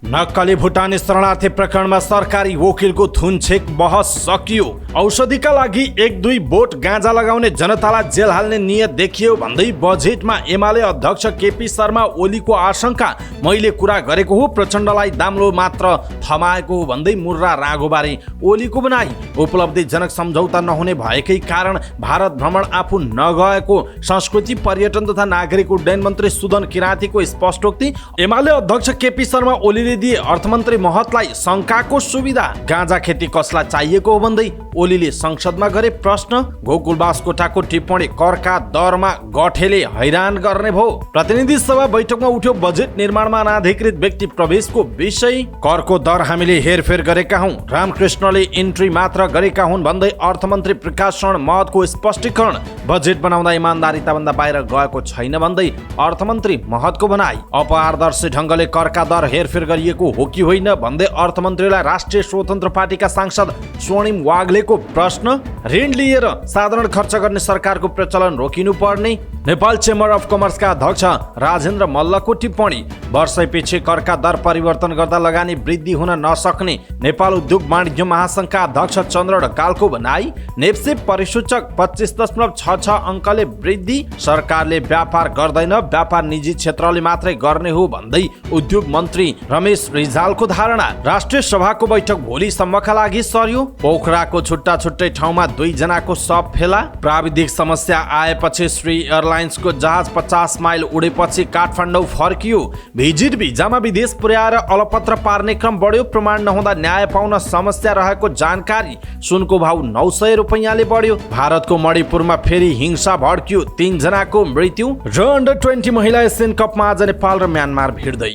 नक्कली भुटानी शरणार्थी प्रकरणमा सरकारी वकिलको थुनछेक बहस सकियो। औषधिका लागि 1-2 बोट गाँजा लगाउने जनतालाई जेल हाल्ने नियत देखियो भन्दै बजेटमा एमाले अध्यक्ष केपी शर्मा ओलीको आशंका। मैले कुरा गरेको हो, प्रचण्डलाई दाम्लो मात्र थमाएको हो भन्दै मुर्रा रागोबारे ओलीको भनाई। उपलब्धिजनक सम्झौता नहुने भएकै कारण भारत भ्रमण आफू नगएको संस्कृति पर्यटन तथा नागरिक उड्डयन मन्त्री सुदन किराँतीको स्पष्टोक्ति। एमाले अध्यक्ष केपी शर्मा ओलीले दिए अर्थमन्त्री महतलाई शङ्काको सुविधा। गाँजा खेती कसलाई चाहिएको हो भन्दै ओलीले संसदमा गरे प्रश्न। गोकुल बास्कोटाको टिप्पणी करका दरमा गठेले हैरान गर्ने भो। प्रतिनिधि सभा बैठकमा उठ्यो बजेट निर्माणमा अनाधिकृत व्यक्ति प्रवेशको विषय। करको दर हामीले हेरफेर गरेका हौं, रामकृष्णले इन्ट्री मात्र गरेका हुन् भन्दै अर्थमन्त्री प्रकाश शरण महतको स्पष्टीकरण। बजेट बनाउँदा इमानदारिताभन्दा बाहिर गएको छैन भन्दै अर्थमन्त्री महतको भनाई। अपपारदर्शी ढङ्गले करका दर हेरफेर गरिएको हो कि होइन भन्दै अर्थमन्त्रीलाई राष्ट्रिय स्वतन्त्र पार्टीका सांसद स्वर्णिम वाग्लेको प्रश्न। ऋण लिएर साधारण खर्च गर्ने सरकारको प्रचलन रोकिनु पर्ने। नेपाल चेम्बर अफ कमर्सका अध्यक्ष राजेन्द्र मल्लको टिप्पणी। वर्षैपछि करका दर परिवर्तन गर्दा लगानी वृद्धि हुन नसक्ने नेपाल उद्योग वाणिज्य महासंघका अध्यक्ष चन्द्र ढकालको भनाई। नेप्से परिसूचक 25.66 अङ्कले वृद्धि। सरकारले व्यापार गर्दैन, व्यापार निजी क्षेत्रले मात्रै गर्ने हो भन्दै उद्योग मन्त्री रमेश रिजालको धारणा। राष्ट्रिय सभाको बैठक भोलिसम्मका लागि सर्यो। पोखराको छुट्टा छुट्टै ठाउँमा 2 जनाको शव फेला। प्राविधिक समस्या आएपछि श्री एयरलाइन्सको जहाज 50 माइल उडेपछि काठमाडौँ फर्कियो। भिजिट भिजामा विदेश पुर्याएर अलपत्र पार्ने क्रम बढ्यो। प्रमाण नहुँदा न्याय पाउन समस्या रहेको जानकारी। सुनको भाउ 900 रुपैयाँले बढ्यो। भारतको मणिपुरमा फेरि हिंसा भड्कियो, 3 जनाको मृत्यु। र अन्डर-20 महिला एसियन कपमा आज नेपाल र म्यानमार भिड्दै।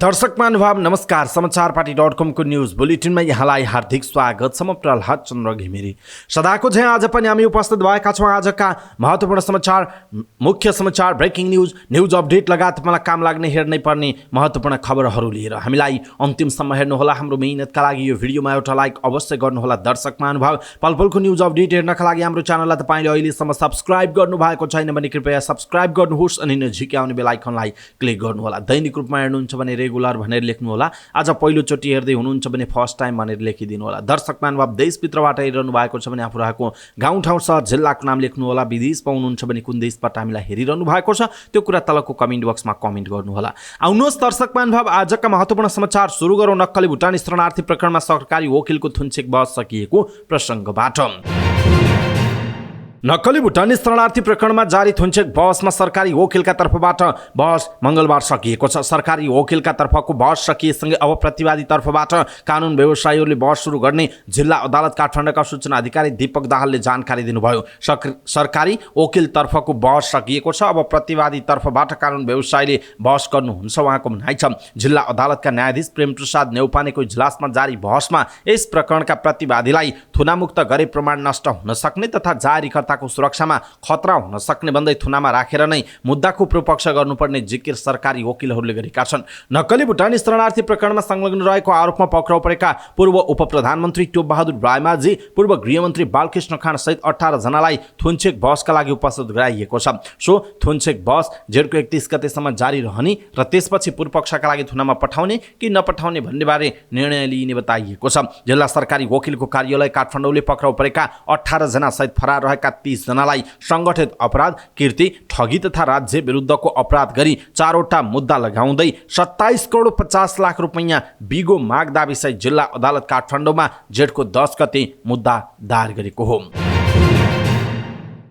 दर्शक महानुभाव नमस्कार। समाचारपाटी.com को न्यूज बुलेटिनमा यहाँलाई हार्दिक स्वागत छ। म प्रहलाद चन्द्र घिमिरे। सदाको झैं आज पनि हामी उपस्थित भएका छौँ आजका महत्त्वपूर्ण समाचार, मुख्य समाचार, ब्रेकिङ न्यूज अपडेट लगायत तपाईँलाई काम लाग्ने हेर्नै पर्ने महत्त्वपूर्ण खबरहरू लिएर। हामीलाई अन्तिमसम्म हेर्नुहोला। हाम्रो मेहनतका लागि यो भिडियोमा एउटा लाइक अवश्य गर्नुहोला। दर्शक महानुभाव, पलपलको न्यूज अपडेट हेर्नका लागि हाम्रो च्यानललाई तपाईँले अहिलेसम्म सब्स्क्राइब गर्नुभएको छैन भने कृपया सब्स्क्राइब गर्नुहोस् अनि नजिकै आउने बेल आइकनलाई क्लिक गर्नुहोला। दैनिक रूपमा हेर्नुहुन्छ भने रेगुलर भनेर लेख्नुहोला। आज पहिलोचोटि हेर्दै हुनुहुन्छ भने फर्स्ट टाइम भनेर लेखिदिनु होला। दर्शक महानुभाव, देशभित्रबाट हेरिरहनु भएको छ भने आफूहरूको गाउँठाउँ सहर जिल्लाको नाम लेख्नुहोला। विदेश पाउनुहुन्छ भने कुन देशबाट हामीलाई हेरिरहनु भएको छ त्यो कुरा तलको कमेन्ट बक्समा कमेन्ट गर्नुहोला। आउनुहोस् दर्शक महानुभाव, आजका महत्त्वपूर्ण समाचार सुरु गरौँ। नक्कली भुटानी शरणार्थी प्रकरणमा सरकारी वकिलको थुनछेक बहस सकिएको प्रसङ्गबाट। नक्कली भुटानी शरणार्थी प्रकरणमा जारी थुनछेक बहसमा सरकारी वकिलका तर्फबाट बहस मङ्गलबार सकिएको छ। सरकारी वकिलका तर्फको बहस सकिएसँगै अब प्रतिवादी तर्फबाट कानुन व्यवसायीहरूले बहस सुरु गर्ने जिल्ला अदालत काठमाडौँका सूचना अधिकारी दीपक दाहालले जानकारी दिनुभयो। सरकारी वकिल तर्फको बहस सकिएको छ। अब प्रतिवादी तर्फबाट कानुन व्यवसायीले बहस गर्नुहुन्छ उहाँको भनाइ छ। जिल्ला अदालतका न्यायाधीश प्रेमप्रसाद नेउपानेको इजलासमा जारी बहसमा यस प्रकरणका प्रतिवादीलाई थुनामुक्त गरे प्रमाण नष्ट हुन सक्ने तथा जारीकर्ता को सुरक्षामा खतरा हुन सक्ने भन्दै थुनामा राखेर नै मुद्दाको पूर्वपक्ष गर्नुपर्ने जिकिर सरकारी वकिलहरूले गरेका छन्। नक्कली भुटानी शरणार्थी प्रकरणमा संलग्न रहेको आरोपमा पक्राउ परेका पूर्व उपप्रधानमन्त्री टोप बहादुर रायमाझी, पूर्व गृहमन्त्री बालकृष्ण खाँड सहित 18 जनालाई थुनछेक बहसका लागि उपस्थित गराइएको छ। सो थुनछेक बहस जेठको 31 गतेसम्म जारी रहने र त्यसपछि पूर्वपक्षका लागि थुनामा पठाउने कि नपठाउने भन्ने बारे निर्णय लिइने बताइएको छ। जिल्ला सरकारी वकिलको कार्यालय काठमाडौँले पक्राउ परेका 18 जना सहित फरार रहेका 30 जनालाई संगठित अपराध, कीर्ति, ठगी तथा राज्य विरुद्धको अपराध गरी 4 वटा मुद्दा लगाउँदै 27 करोड 50 लाख रुपैयाँ बिगो माग दाबीसहित जिल्ला अदालत काठमाडौँमा जेठको 10 गते मुद्दा दायर गरेको हो।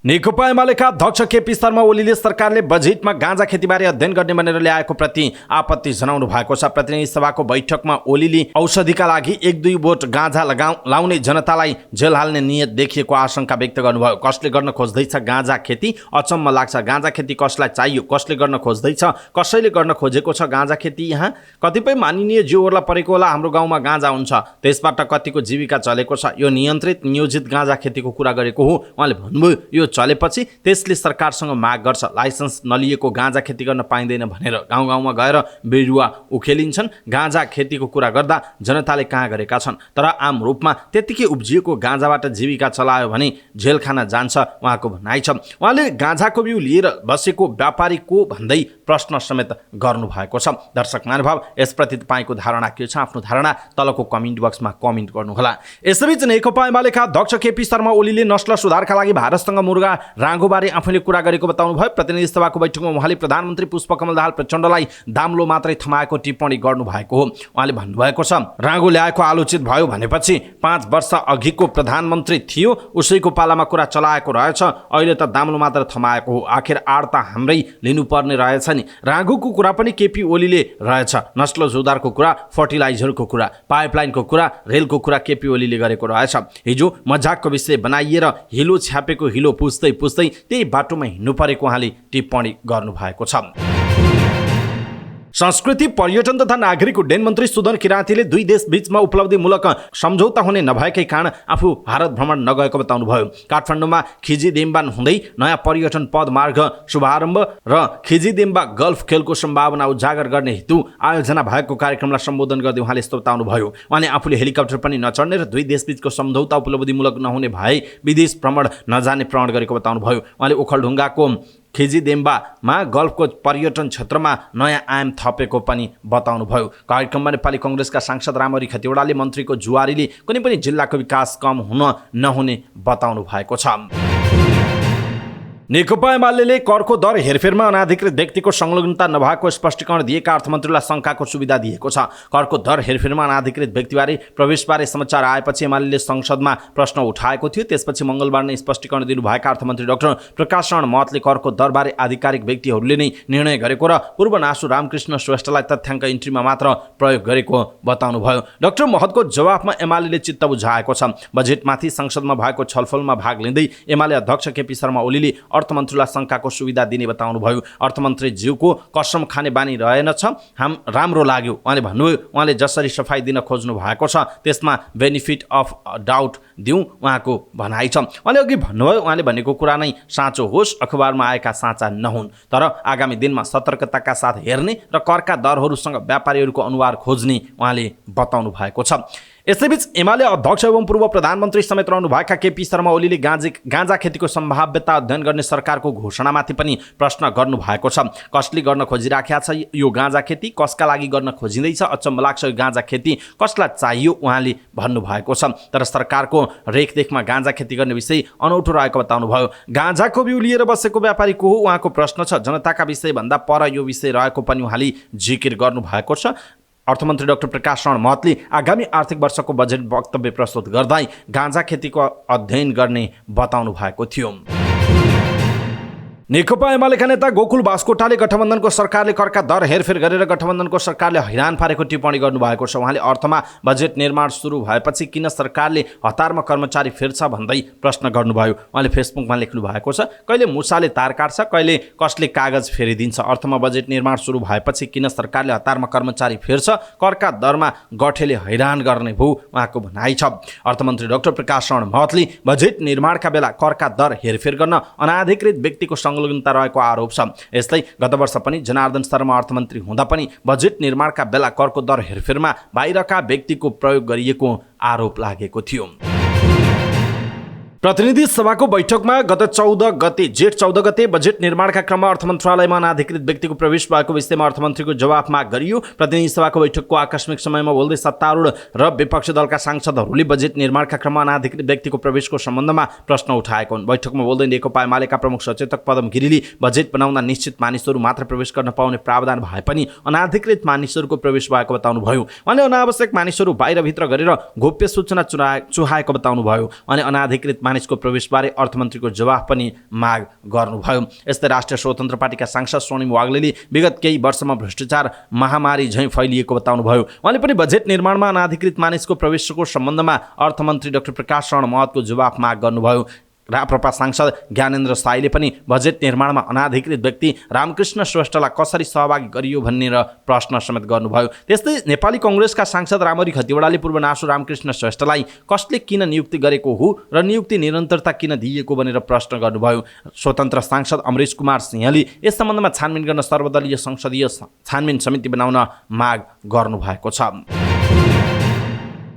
नेकपा एमालेका अध्यक्ष केपी शर्मा ओलीले सरकारले बजेटमा गाँजा खेतीबारे अध्ययन गर्ने भनेर ल्याएको प्रति आपत्ति जनाउनु भएको छ। प्रतिनिधि सभाको बैठकमा ओलीले औषधिका लागि 1-2 बोट गाँजा लाउने जनतालाई जेल हाल्ने नियत देखिएको आशंका व्यक्त गर्नुभयो। कसले गर्न खोज्दैछ गाँजा खेती? अचम्म लाग्छ। गाँजा खेती कसलाई चाहियो? कसले गर्न खोज्दैछ? कसैले गर्न खोजेको छ गाँजा खेती? यहाँ कतिपय माननीय जीवहरूलाई परेको होला हाम्रो गाउँमा गाँजा हुन्छ, त्यसबाट कतिको जीविका चलेको छ। यो नियन्त्रित नियोजित गाँजा खेतीको कुरा गरेको हो। उहाँले भन्नुभयो यो चलेपछि त्यसले सरकारसँग माग गर्छ लाइसेन्स नलिएको गाँजा खेती गर्न पाइँदैन भनेर। गाउँ गाउँमा गएर बिरुवा उखेलिन्छन्। गाँजा खेतीको कुरा गर्दा जनताले कहाँ गरेका छन्, तर आम रूपमा त्यतिकै उब्जिएको गाँजाबाट जीविका चलायो भने जेल खान जान्छ उहाँको भनाइ छ। उहाँले गाँजाको बिउ लिएर बसेको व्यापारी को भन्दै प्रश्न समेत गर्नुभएको छ। दर्शक महानुभाव, यसप्रति तपाईँको धारणा के छ? आफ्नो धारणा तलको कमेन्ट बक्समा कमेन्ट गर्नुहोला। यसैबीच नेकपा एमालेका अध्यक्ष केपी शर्मा ओलीले नस्ल सुधारका लागि भारतसँग मुर्गा राँगोबारे आफूले कुरा गरेको बताउनु भयो। प्रतिनिधि सभाको बैठकमा उहाँले प्रधानमन्त्री पुष्पकमल दाहाल प्रचण्डलाई दाम्लो मात्रै थमाएको टिप्पणी गर्नुभएको हो। उहाँले भन्नुभएको छ, राँगो ल्याएको आलोचित भयो भनेपछि 5 वर्ष अघिको प्रधानमन्त्री थियो, उसैको पालामा कुरा चलाएको रहेछ, अहिले त दाम्लो मात्र थमाएको हो। आखिर आड त हाम्रै लिनुपर्ने रहेछ नि। राँगोको कुरा पनि केपी ओलीले रहेछ, नस्ल सुधारको कुरा, फर्टिलाइजरको कुरा, पाइपलाइनको कुरा, रेलको कुरा केपी ओलीले गरेको रहेछ। हिजो मजाकको विषय बनाइएर हिलो छ्यापेको हिलो पुस्दै पुस्दै त्यही बाटोमा हिँड्नु परेको उहाँले टिप्पणी गर्नुभएको छ। संस्कृति पर्यटन तथा नागरिक उड्डयन मन्त्री सुदन किराँतीले दुई देश बीचमा उपलब्धिमूलक सम्झौता हुने नभएकै कारण आफू भारत भ्रमण नगएको बताउनुभयो। काठमाडौँमा खिजीदेम्बा हुँदै नयाँ पर्यटन पद मार्ग शुभारम्भ र खिजीदेम्बा गल्फ खेलको सम्भावना उजागर गर्ने हेतु आयोजना भएको कार्यक्रमलाई सम्बोधन गर्दै उहाँले यस्तो बताउनुभयो। उहाँले आफूले हेलिकप्टर पनि नचढ्ने र दुई देशबीचको सम्झौता उपलब्धिमूलक नहुने भए विदेश भ्रमण नजाने प्रण गरेको बताउनुभयो। उहाँले ओखलढुङ्गाको खिजीदेम्बामा गल्फको पर्यटन क्षेत्रमा नयाँ आयाम थपेको पनि बताउनुभयो। कार्यक्रममा नेपाली कङ्ग्रेसका सांसद रामहरि खतिवडाले मन्त्रीको जुवारीले कुनै पनि जिल्लाको विकास कम हुन नहुने बताउनु भएको छ। नेकपा एमाले करको दर हेरफेरमा अनाधिकृत व्यक्तिको संलग्नता नभएको स्पष्टीकरण दिएका अर्थमन्त्रीलाई शङ्काको सुविधा दिएको छ। करको दर हेरफेरमा अनाधिकृत व्यक्तिबारे प्रवेशबारे समाचार आएपछि एमाले संसदमा प्रश्न उठाएको थियो। त्यसपछि मङ्गलबार नै स्पष्टीकरण दिनुभएका अर्थमन्त्री डाक्टर प्रकाश शरण महतले करको दरबारे आधिकारिक व्यक्तिहरूले नै निर्णय गरेको र पूर्वनासु रामकृष्ण श्रेष्ठलाई तथ्याङ्क इन्ट्रीमा मात्र प्रयोग गरेको बताउनुभयो। डाक्टर महतको जवाफमा एमाले चित्त बुझाएको छ। बजेटमाथि संसदमा भएको छलफलमा भाग लिँदै एमाले अध्यक्ष केपी शर्मा ओलीले अर्थमन्त्रीलाई शङ्काको सुविधा दिने बताउनुभयो। अर्थमन्त्रीज्यूको कसम खाने बानी रहेनछ, राम्रो लाग्यो उहाँले भन्नुभयो। उहाँले जसरी सफाई दिन खोज्नु भएको छ त्यसमा बेनिफिट अफ डाउट दिउँ उहाँको भनाइ छ। उहाँले अघि भन्नुभयो, उहाँले भनेको कुरा नै साँचो होस्, अखबारमा आएका साँचा नहुन्, तर आगामी दिनमा सतर्कताका साथ हेर्ने र करका दरहरूसँग व्यापारीहरूको अनुहार खोज्ने उहाँले बताउनु भएको छ। यसैबीच एमाले अध्यक्ष एवं पूर्व प्रधानमन्त्री समेत रहनुभएका केपी शर्मा ओलीले गाँजा खेतीको सम्भाव्यता अध्ययन गर्ने सरकारको घोषणामाथि पनि प्रश्न गर्नुभएको छ। कसले गर्न खोजिराखेका छ यो गाँजा खेती, कसका लागि गर्न खोजिँदैछ, अचम्म लाग्छ यो गाँजा खेती कसलाई चाहियो उहाँले भन्नुभएको छ। तर सरकारको रेखदेखमा गाँजा खेती गर्ने विषय अनौठो रहेको बताउनुभयो। गाँजाको बिउ लिएर बसेको व्यापारी को हो उहाँको प्रश्न छ। जनताका विषयभन्दा पर यो विषय रहेको पनि उहाँले जिकिर गर्नुभएको छ। अर्थमन्त्री डाक्टर प्रकाश शरण महतले आगामी आर्थिक वर्षको बजेट वक्तव्य प्रस्तुत गर्दै गाँजा खेतीको अध्ययन गर्ने बताउनु भएको थियो। नेकपा एमालेका नेता गोकुल बास्कोटाले गठबन्धनको सरकारले करका दर हेरफेर गरेर गठबन्धनको सरकारले हैरान पारेको टिप्पणी गर्नुभएको छ। उहाँले अर्थमा बजेट निर्माण सुरु भएपछि किन सरकारले हतारमा कर्मचारी फेर्छ भन्दै प्रश्न गर्नुभयो। उहाँले फेसबुकमा लेख्नु भएको छ, कहिले मुसाले तार काट्छ, कहिले कसले कागज फेरिदिन्छ। अर्थमा बजेट निर्माण सुरु भएपछि किन सरकारले हतारमा कर्मचारी फेर्छ, करका दरमा गठेले हैरान गर्ने भू उहाँको भनाइ छ। अर्थमन्त्री डाक्टर प्रकाश शरण महतले बजेट निर्माणका बेला करका दर हेरफेर गर्न अनाधिकृत व्यक्तिको संलग्नता रहेको आरोप छ। यस्तै गत वर्ष पनि जनार्दन शर्मा अर्थमन्त्री हुँदा पनि बजेट निर्माणका बेला करको दर हेरफेरमा बाहिरका व्यक्तिको प्रयोग गरिएको आरोप लागेको थियो। प्रतिनिधि सभाको बैठकमा गत जेठ 14 गते बजेट निर्माणका क्रममा अर्थ मन्त्रालयमा अनाधिकृत व्यक्तिको प्रवेश भएको विषयमा अर्थमन्त्रीको जवाफ माग गरियो। प्रतिनिधि सभाको बैठकको आकस्मिक समयमा बोल्दै सत्तारूढ र विपक्षी दलका सांसदहरूले बजेट निर्माणका क्रममा अनाधिकृत व्यक्तिको प्रवेशको सम्बन्धमा प्रश्न उठाएको हुन्। बैठकमा बोल्दै नेकपा एमालेका प्रमुख सचेतक पदम गिरीले बजेट बनाउँदा निश्चित मानिसहरू मात्र प्रवेश गर्न पाउने प्रावधान भए पनि अनाधिकृत मानिसहरूको प्रवेश भएको बताउनुभयो। उहाँले अनावश्यक मानिसहरू बाहिरभित्र गरेर गोप्य सूचना चुहाएको बताउनुभयो। उहाँले अनाधिकृत मानिसको प्रवेशबारे अर्थमन्त्रीको जवाफ पनि माग गर्नुभयो। यस्तै राष्ट्रिय स्वतन्त्र पार्टीका सांसद स्वर्णिम वाग्लेले विगत केही वर्षमा भ्रष्टाचार महामारी झैँ फैलिएको बताउनुभयो। उहाँले पनि बजेट निर्माणमा अनाधिकृत मानिसको प्रवेशको सम्बन्धमा अर्थमन्त्री डाक्टर प्रकाश शरण महतको जवाफ माग गर्नुभयो। राप्रपा सांसद ज्ञानेन्द्र साईले पनि बजेट निर्माणमा अनाधिकृत व्यक्ति रामकृष्ण श्रेष्ठलाई कसरी सहभागी गरियो भन्ने र प्रश्न समेत गर्नुभयो। त्यस्तै नेपाली कांग्रेसका सांसद रामहरि खतिवडाले पूर्व नासु रामकृष्ण श्रेष्ठलाई कसले किन नियुक्ति गरेको हो र नियुक्ति निरन्तरता किन दिइएको भनेर प्रश्न गर्नुभयो। स्वतन्त्र सांसद अमरेश कुमार सिंहले यस सम्बन्धमा छानबिन गर्न सर्वदलीय संसदीय छानबिन समिति बनाउन माग गर्नुभएको छ।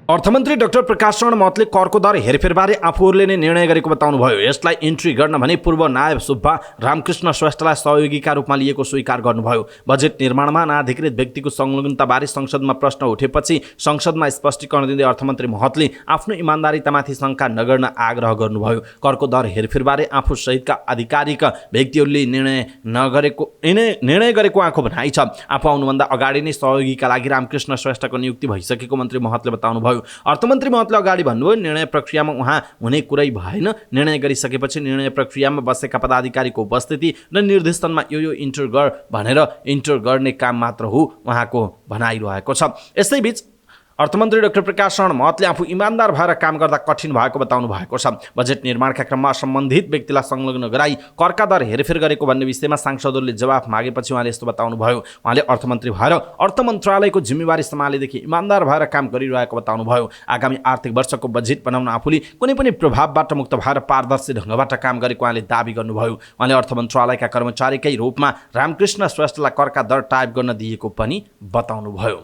अर्थमन्त्री डाक्टर प्रकाश शरण महतले करको दर हेरफेरबारे आफूहरूले नै निर्णय गरेको बताउनुभयो। यसलाई इन्ट्री गर्न भने पूर्व नायब सुब्बा रामकृष्ण श्रेष्ठलाई सहयोगीका रूपमा लिएको स्वीकार गर्नुभयो। बजेट निर्माणमा अनाधिकृत व्यक्तिको संलग्नताबारे संसदमा प्रश्न उठेपछि संसदमा स्पष्टीकरण दिँदै अर्थमन्त्री महतले आफ्नो इमान्दारितामाथि शङ्का नगर्न आग्रह गर्नुभयो। करको दर हेरफेरबारे आफू सहितका आधिकारिक व्यक्तिहरूले निर्णय गरेको आँखो भनाइ छ। आफू आउनुभन्दा अगाडि नै सहयोगीका लागि रामकृष्ण श्रेष्ठको नियुक्ति भइसकेको मन्त्री महतले बताउनुभयो। अर्थमन्त्री महतले अगाडि भन्नुभयो, निर्णय प्रक्रियामा उहाँ हुने कुरै भएन। निर्णय गरिसकेपछि निर्णय प्रक्रियामा बसेका पदाधिकारीको उपस्थिति र निर्देशनमा यो इन्टर गर भनेर इन्टर गर्ने काम मात्र हो उहाँको भनाइरहेको छ। यसैबीच अर्थमन्त्री डाक्टर प्रकाश शरण महतले आफू इमान्दार भएर काम गर्दा कठिन भएको बताउनु भएको छ। बजेट निर्माणका क्रममा सम्बन्धित व्यक्तिलाई संलग्न गराई करका दर हेरफेर गरेको भन्ने विषयमा सांसदहरूले जवाफ मागेपछि उहाँले यस्तो बताउनुभयो। उहाँले अर्थमन्त्री भएर अर्थ मन्त्रालयको जिम्मेवारी सम्हालेदेखि इमान्दार भएर काम गरिरहेको बताउनुभयो। आगामी आर्थिक वर्षको बजेट बनाउन आफूले कुनै पनि प्रभावबाट मुक्त भएर पारदर्शी ढङ्गबाट काम गरेको उहाँले दाबी गर्नुभयो। उहाँले अर्थ मन्त्रालयका कर्मचारीकै रूपमा रामकृष्ण श्रेष्ठलाई करका दर टाइप गर्न दिएको पनि बताउनुभयो।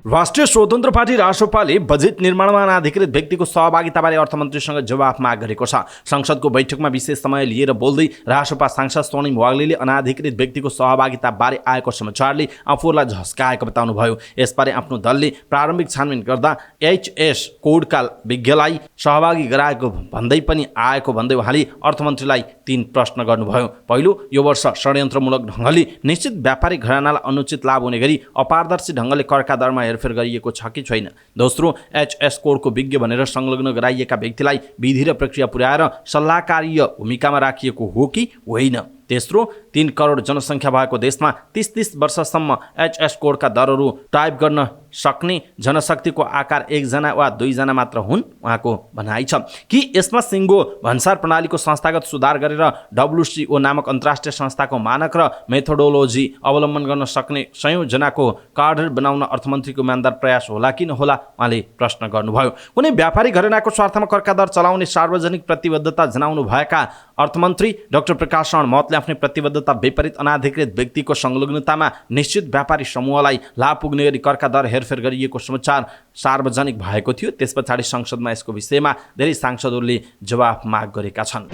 राष्ट्रिय स्वतन्त्र पार्टी रासोपाले बजेट निर्माणमा अनाधिकृत व्यक्तिको सहभागिताबारे अर्थमन्त्रीसँग जवाफ माग गरेको छ। संसदको बैठकमा विशेष समय लिएर बोल्दै रासोपा सांसद स्वर्णिम वाग्लेले अनाधिकृत व्यक्तिको सहभागिताबारे आएको समाचारले आफूलाई झस्काएको बताउनुभयो। यसबारे आफ्नो दलले प्रारम्भिक छानबिन गर्दा एचएस कोडका विज्ञलाई सहभागी गराएको भन्दै पनि आएको भन्दै उहाँले अर्थमन्त्रीलाई 3 प्रश्न गर्नुभयो। पहिलो, यो वर्ष षड्यन्त्रमूलक ढङ्गले निश्चित व्यापारिक घरानालाई अनुचित लाभ हुने गरी अपारदर्शी ढङ्गले करका दरमा हेरफेर गरिएको छ कि छैन। दोस्रो, एचएस कोडको विज्ञ भनेर संलग्न गराइएका व्यक्तिलाई विधि र प्रक्रिया पुर्याएर सल्लाहकारीय भूमिकामा राखिएको हो कि होइन। तेस्रो, 3 करोड जनसङ्ख्या भएको देशमा 30 वर्षसम्म एचएस कोडका दरहरू टाइप गर्न सक्ने जनशक्तिको आकार 1 जना वा 2 जना मात्र हुन् उहाँको भनाइ छ। कि यसमा सिङ्गो भन्सार प्रणालीको संस्थागत सुधार गरेर WCO नामक अन्तर्राष्ट्रिय संस्थाको मानक र मेथोडोलोजी अवलम्बन गर्न सक्ने 100 जनाको कार्डर बनाउन अर्थमन्त्रीको इमान्दार प्रयास होला कि नहोला उहाँले प्रश्न गर्नुभयो। कुनै व्यापारी घरानाको स्वार्थमा करका दर चलाउने सार्वजनिक प्रतिबद्धता जनाउनु भएका अर्थमन्त्री डाक्टर प्रकाश शरण महतले आफ्नै प्रतिबद्धता विपरीत अनाधिकृत व्यक्तिको संलग्नतामा निश्चित व्यापारी समूहलाई लाभ पुग्ने गरी करका दर हेरफेर गरिएको समाचार सार्वजनिक भएको थियो। त्यस पछाडि संसदमा यसको विषयमा धेरै सांसदहरूले जवाफ माग गरेका छन्।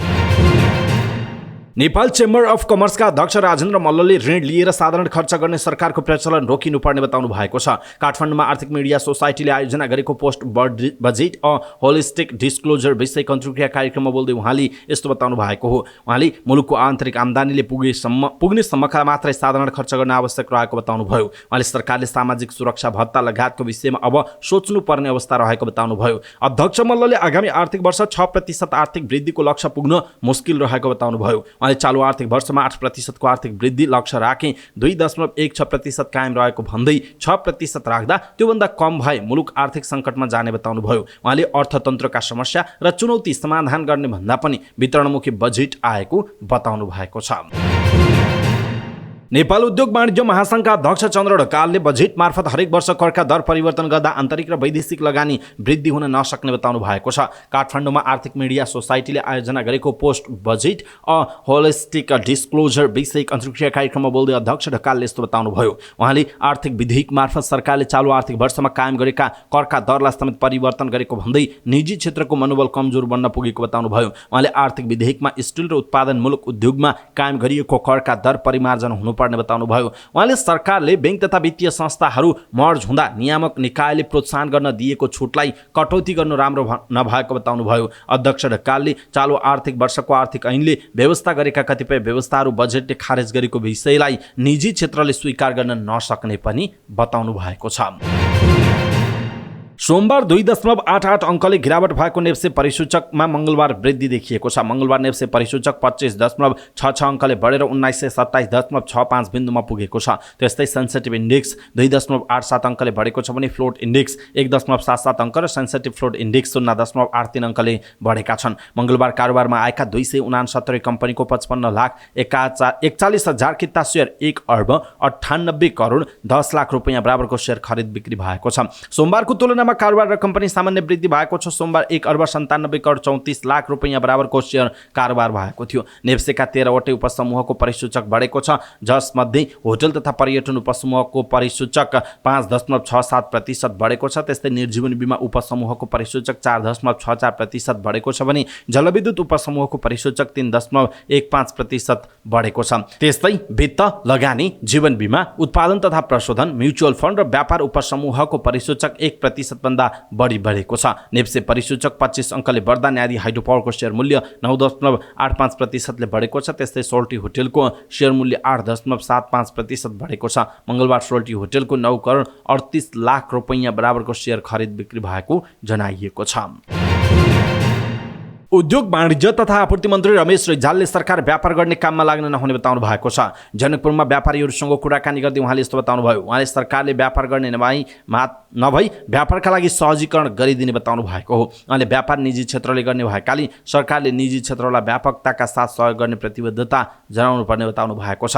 नेपाल चेम्बर अफ कमर्सका अध्यक्ष राजेन्द्र मल्लले ऋण लिएर साधारण खर्च गर्ने सरकारको प्रचलन रोकिनुपर्ने बताउनु भएको छ। काठमाडौँमा आर्थिक मिडिया सोसाइटीले आयोजना गरेको post budget a holistic disclosure विषयक अन्तर्क्रिया कार्यक्रममा बोल्दै उहाँले यस्तो बताउनु भएको हो। उहाँले मुलुकको आन्तरिक आम्दानीले पुग्ने सम्मका मात्रै साधारण खर्च गर्न आवश्यक रहेको बताउनुभयो। उहाँले सरकारले सामाजिक सुरक्षा भत्ता लगायतको विषयमा अब सोच्नुपर्ने अवस्था रहेको बताउनुभयो। अध्यक्ष मल्लले आगामी आर्थिक वर्ष 6% आर्थिक वृद्धिको लक्ष्य पुग्न मुस्किल रहेको बताउनुभयो। चालु आर्थिक वर्षमा 8% को आर्थिक वृद्धि लक्ष्य राखे 2.16% कायम रहेको भन्दै 6% राख्दा त्योभन्दा कम भए मुलुक आर्थिक सङ्कटमा जाने बताउनुभयो। उहाँले अर्थतन्त्रका समस्या र चुनौती समाधान गर्ने भन्दा पनि वितरणमुखी बजेट आएको बताउनु भएको छ। नेपाल उद्योग वाणिज्य महासङ्घका अध्यक्ष चन्द्र ढकालले बजेट मार्फत हरेक वर्ष करका दर परिवर्तन गर्दा आन्तरिक र वैदेशिक लगानी वृद्धि हुन नसक्ने बताउनु भएको छ। काठमाडौँमा आर्थिक मिडिया सोसाइटीले आयोजना गरेको post budget a holistic disclosure विषयक अन्तर्क्रिया कार्यक्रममा बोल्दै अध्यक्ष ढकालले यस्तो बताउनुभयो। उहाँले आर्थिक विधेयक मार्फत सरकारले चालु आर्थिक वर्षमा कायम गरेका करका दरलाई समेत परिवर्तन गरेको भन्दै निजी क्षेत्रको मनोबल कमजोर बन्न पुगेको बताउनुभयो। उहाँले आर्थिक विधेयकमा स्टिल र उत्पादनमूलक उद्योगमा कायम गरिएको करका दर परिमार्जन हुनुपर्ने बताउनुभयो। उहाँले सरकारले बैंक तथा वित्तीय संस्थाहरू मर्ज हुँदा नियामक निकायले प्रोत्साहन गर्न दिएको छुटलाई कटौती गर्नु राम्रो नभएको बताउनुभयो। अध्यक्ष ढकालले चालु आर्थिक वर्षको आर्थिक ऐनले व्यवस्था गरेका कतिपय व्यवस्थाहरू बजेटले खारेज गरेको विषयलाई निजी क्षेत्रले स्वीकार गर्न नसक्ने पनि बताउनु भएको छ। सोमबार 2.88 अङ्कले गिरावट भएको नेप्से परिसूचकमा मङ्गलबार वृद्धि देखिएको छ। मङ्गलबार नेप्से परिसूचक 25.66 अङ्कले बढेर 1927.65 बिन्दुमा पुगेको छ। त्यस्तै सेन्सिटिभ इन्डेक्स 2.87 अङ्कले बढेको छ भने फ्लोट इन्डेक्स 1.77 अङ्क र सेन्सिटिभ फ्लोट इन्डेक्स 0.83 अङ्कले बढेका छन्। मङ्गलबार कारोबारमा आएका 269 कम्पनीको 55,41,000 किता सेयर 1,98,10 लाख रुपैयाँ बराबरको सेयर खरिद बिक्री भएको छ। सोमबारको तुलनामा कारोबार र कम्पनी सामान्य वृद्धि भएको छ। सोमबार 1,97,34 रुपैयाँ बराबरको सेयर कारोबार भएको थियो। नेप्सेका 13 वटै उपसमूहको परिसूचक बढेको छ, जसमध्ये होटल तथा पर्यटन उपसमूहको परिसूचक 5.67% बढेको छ। त्यस्तै निर्जीवन बीमा उपसमूहको परिसूचक 4.64% बढेको छ भने जलविद्युत उपसमूहको परिसूचक 3.15% बढेको छ। त्यस्तै वित्त, लगानी, जीवन बीमा, उत्पादन तथा प्रशोधन, म्युचुअल फन्ड र व्यापार उपसमूहको परिसूचक 1% भन्दा बढी बढेको छ। नेप्से परिसूचक 25 अङ्कले बढ्दा न्यादी हाइड्रोपावरको शेयर मूल्य 9.85% ले बढेको छ। त्यस्तै सोल्टी होटेलको शेयर मूल्य 8.75% बढेको छ। मङ्गलबार सोल्टी होटेलको 9.38 लाख रुपैयाँ बराबरको शेयर खरिद बिक्री भएको जनाइएको छ। उद्योग वाणिज्य तथा आपूर्ति मन्त्री रमेश रिजालले सरकार व्यापार गर्ने काममा लाग्न नहुने बताउनु भएको छ। जनकपुरमा व्यापारीहरूसँग कुराकानी गर्दै उहाँले यस्तो बताउनुभयो। उहाँले सरकारले व्यापार गर्ने नभई व्यापारका लागि सहजीकरण गरिदिने बताउनु भएको हो। उहाँले व्यापार निजी क्षेत्रले गर्ने भएकाले सरकारले निजी क्षेत्रलाई व्यापकताका साथ सहयोग गर्ने प्रतिबद्धता जनाउनु पर्ने बताउनु भएको छ।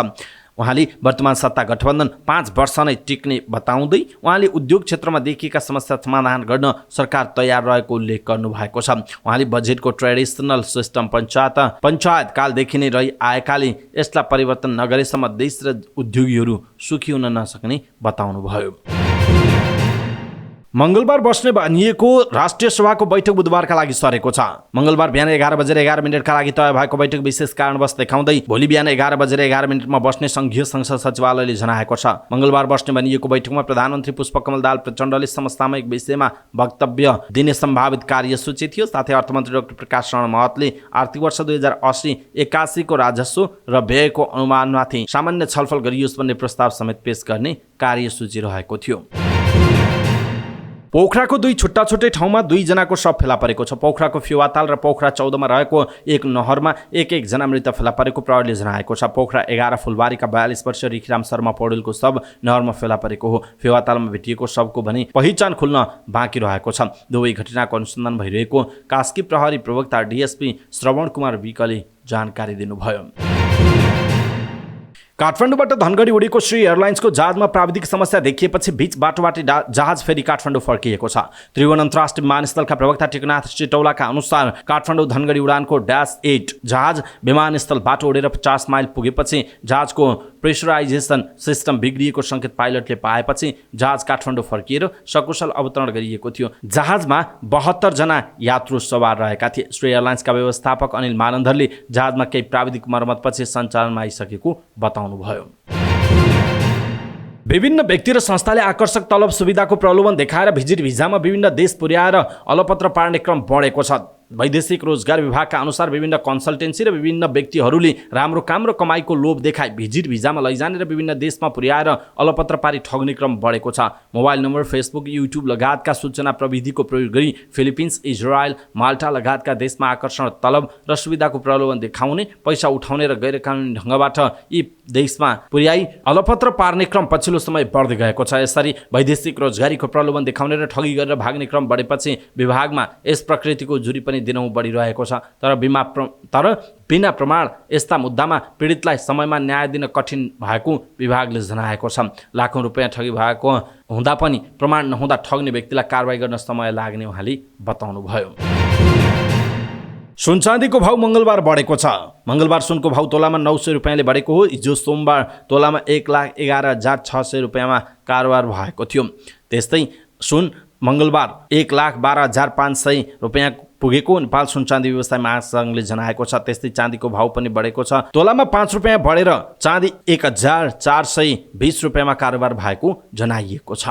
उहाँले वर्तमान सत्ता गठबन्धन 5 वर्ष नै टिक्ने बताउँदै उहाँले उद्योग क्षेत्रमा देखिएका समस्या समाधान गर्न सरकार तयार रहेको उल्लेख गर्नुभएको छ। उहाँले बजेटको ट्रेडिसनल सिस्टम पञ्चायत कालदेखि नै रही आएकाले यसलाई परिवर्तन नगरेसम्म देश र उद्योगीहरू सुखी हुन नसक्ने बताउनुभयो। मङ्गलबार बस्ने भनिएको राष्ट्रिय सभाको बैठक बुधबारका लागि सरेको छ। मङ्गलबार बिहान 11:11 का लागि तय भएको बैठक विशेष कारणवश देखाउँदै भोलि बिहान 11:11 बस्ने संघीय संसद सचिवालयले जनाएको छ। मङ्गलबार बस्ने भनिएको बैठकमा प्रधानमन्त्री पुष्पकमल दाहाल प्रचण्डले समसामयिक विषयमा वक्तव्य दिने सम्भावित कार्यसूची थियो। साथै अर्थमन्त्री डाक्टर प्रकाश शरण महतले आर्थिक वर्ष 2080-81 को राजस्व र व्ययको अनुमानमाथि सामान्य छलफल गरियोस् भन्ने प्रस्ताव समेत पेश गर्ने कार्यसूची रहेको थियो। पोखराको 2 छुट्टा-छुट्टै ठाउँमा 2 जनाको शव फेला परेको छ। पोखराको फेवाताल र पोखरा 14 मा रहेको एक नहरमा एक जना मृत फेला परेको प्रहरीले जनाएको छ। पोखरा 11 फुलबारीका 42 वर्षीय रिखराम शर्मा पौडेलको शव नहरमा फेला परेको हो। फेवातालमा भेटिएको शवको भने पहिचान खुल्न बाँकी रहेको छ। दुवै घटनाको अनुसन्धान भइरहेको कास्की प्रहरी प्रवक्ता डीएसपी श्रवण कुमार विकले जानकारी दिनुभयो। काठमाडौँबाट धनगढी उडेको श्री एयरलाइन्सको जहाजमा प्राविधिक समस्या देखिएपछि बीच बाटोबाटै जहाज फेरि काठमाडौँ फर्किएको छ। त्रिभुवन अन्तर्राष्ट्रिय विमानस्थलका प्रवक्ता टेकनाथ चिटौलाका अनुसार काठमाडौँ धनगढी उडानको -8 जहाज विमानस्थल बाटो उडेर 50 माइल पुगेपछि जहाजको प्रेसराइजेसन सिस्टम बिग्रिएको सङ्केत पाइलटले पाएपछि जहाज काठमाडौँ फर्किएर सकुशल अवतरण गरिएको थियो। जहाजमा 72 जना यात्रु सवार रहेका थिए। श्री एयरलाइन्सका व्यवस्थापक अनिल मानन्धरले जहाजमा केही प्राविधिक मर्मतपछि सञ्चालनमा आइसकेको बताउनु भयो। विभिन्न व्यक्ति र संस्थाले आकर्षक तलब सुविधाको प्रलोभन देखाएर भिजिट भिजामा विभिन्न देश पुर्याएर अलपत्र पार्ने क्रम बढेको छ। वैदेशिक रोजगार विभागका अनुसार विभिन्न कन्सल्टेन्सी र विभिन्न व्यक्तिहरूले राम्रो काम र कमाईको लोभ देखाई भिजिट भिजामा लैजाने र विभिन्न देशमा पुर्याएर अलपत्र पारी ठग्ने क्रम बढेको छ। मोबाइल नम्बर, फेसबुक, युट्युब लगायतका सूचना प्रविधिको प्रयोग गरी फिलिपिन्स, इजरायल, माल्टा लगायतका देशमा आकर्षण तलब र सुविधाको प्रलोभन देखाउने, पैसा उठाउने र गैरकानुनी ढङ्गबाट यी देशमा पुर्याई अलपत्र पार्ने क्रम पछिल्लो समय बढ्दै गएको छ। यसरी वैदेशिक रोजगारीको प्रलोभन देखाउने र ठगी गरेर भाग्ने क्रम बढेपछि विभागमा यस प्रकृतिको जुरी पनि दिनहुँ बढिरहेको छ। तर बिना प्रमाण यस्ता मुद्दामा पीडितलाई समयमा न्याय दिन कठिन भएको विभागले जनाएको छ। लाखौं रुपैयाँ ठगी भएको हुँदा पनि प्रमाण नहुँदा ठग्ने व्यक्तिलाई कारबाही गर्न समय लाग्ने उहाँले बताउनुभयो। सुन चाँदीको भाउ मङ्गलबार बढेको छ। मङ्गलबार सुनको भाउ तोलामा 900 रुपैयाँले बढेको हो। हिजो सोमबार तोलामा 1,11,600 रुपैयाँमा कारोबार भएको थियो। त्यस्तै सुन मङ्गलबार 1,12,500 रुपैयाँ पुगेको नेपाल सुन चाँदी व्यवसाय महासङ्घले जनाएको छ। त्यस्तै चाँदीको भाउ पनि बढेको छ। तोलामा 5 रुपैयाँ बढेर चाँदी 1,420 रुपैयाँमा कारोबार भएको जनाइएको छ।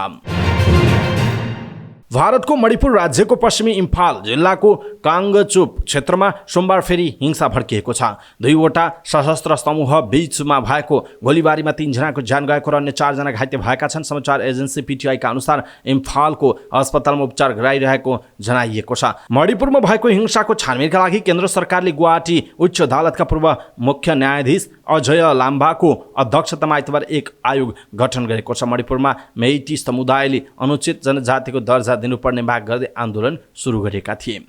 भारतको मणिपुर राज्यको पश्चिमी इम्फाल जिल्लाको काङ्गचुप क्षेत्रमा सोमबार फेरि हिंसा भड्किएको छ। दुईवटा सशस्त्र समूह बीचमा भएको गोलीबारीमा 3 जनाको ज्यान गएको र अन्य 4 जना घाइते भएका छन्। समाचार एजेन्सी पीटीआईका अनुसार इम्फालको अस्पतालमा उपचार गराइरहेको जनाइएको छ। मणिपुरमा भएको हिंसाको छानबिनका लागि केन्द्र सरकारले गुवाहाटी उच्च अदालतका पूर्व मुख्य न्यायाधीश अजय लाम्बाको अध्यक्षतामा आइतबार एक आयोग गठन गरेको छ। मणिपुरमा मेइटी समुदायले अनुचित जनजातिको दर्जा दिनुपर्ने माग गर्दै आन्दोलन सुरु गरेका थिए।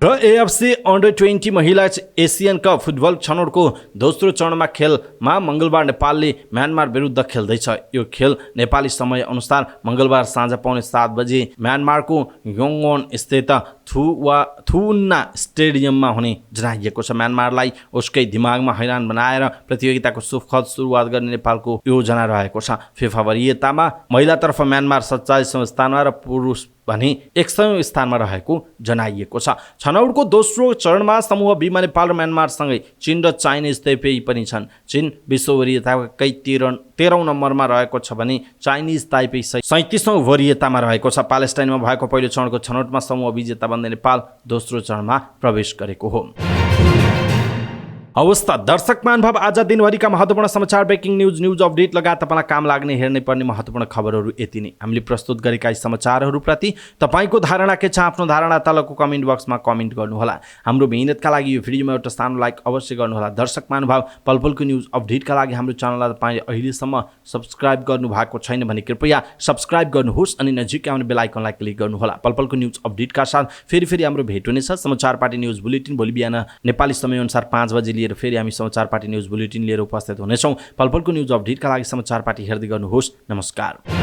र एएफसी अन्डर 20 महिला एसियन कप फुटबल छनौटको दोस्रो चरणमा खेलमा मंगलबार नेपालले म्यानमार विरुद्ध खेल्दैछ। यो खेल नेपाली समय अनुसार मंगलबार साँझ 6:45 बजे म्यानमारको योङ्गोन स्थित थुन्ना स्टेडियममा हुने जनाइएको छ। म्यानमारलाई उसकै दिमागमा हैरान बनाएर प्रतियोगिताको सुखद सुरुवात गर्ने नेपालको योजना रहेको छ। फिफा वरियतामा महिलातर्फ म्यानमार 47औं स्थानमा र पुरुष भने 100औं स्थानमा रहेको जनाइएको छ। छनौटको दोस्रो चरणमा समूह बीमा नेपाल र म्यानमारसँगै चीन र चाइनिज ताइपेई पनि छन्। चीन विश्व वरियताकै 13औं नम्बरमा रहेको छ भने चाइनिज ताइपेई 37औं वरियतामा रहेको छ। प्यालेस्टाइनमा भएको पहिलो चरणको छनौटमा समूह विजेता बन्दै नेपाल दोस्रो चरणमा प्रवेश गरेको हो। अवस्था दर्शक महानुभाव, आज दिनभरिका महत्त्वपूर्ण समाचार, ब्रेकिङ न्युज अपडेट लगायत तपाईँलाई काम लाग्ने हेर्नै पर्ने महत्त्वपूर्ण खबरहरू यति नै। हामीले प्रस्तुत गरेका यी समाचारहरूप्रति तपाईँको धारणा के छ? आफ्नो धारणा तलको कमेन्ट बक्समा कमेन्ट गर्नुहोला। हाम्रो मेहनतका लागि यो भिडियोमा एउटा सानो लाइक अवश्य गर्नुहोला। दर्शक महानुभाव, पलपलको न्युज अपडेटका लागि हाम्रो च्यानललाई तपाईँले अहिलेसम्म सब्स्क्राइब गर्नुभएको छैन भने कृपया सब्स्क्राइब गर्नुहोस् अनि नजिकै आउने बेल आइकनलाई क्लिक गर्नुहोला। पलपलको न्युज अपडेटका साथ फेरि हाम्रो भेट हुनेछ। समाचार पार्टी न्युज बुलेटिन भोलि बिहान नेपाली समयअनुसार 5 बजे लिएर फेरि हामी समाचार पार्टी न्युज बुलेटिन लिएर उपस्थित हुनेछौँ। पलपलको न्युज अपडेटका लागि समाचार पार्टी हेर्दै गर्नुहोस्। नमस्कार।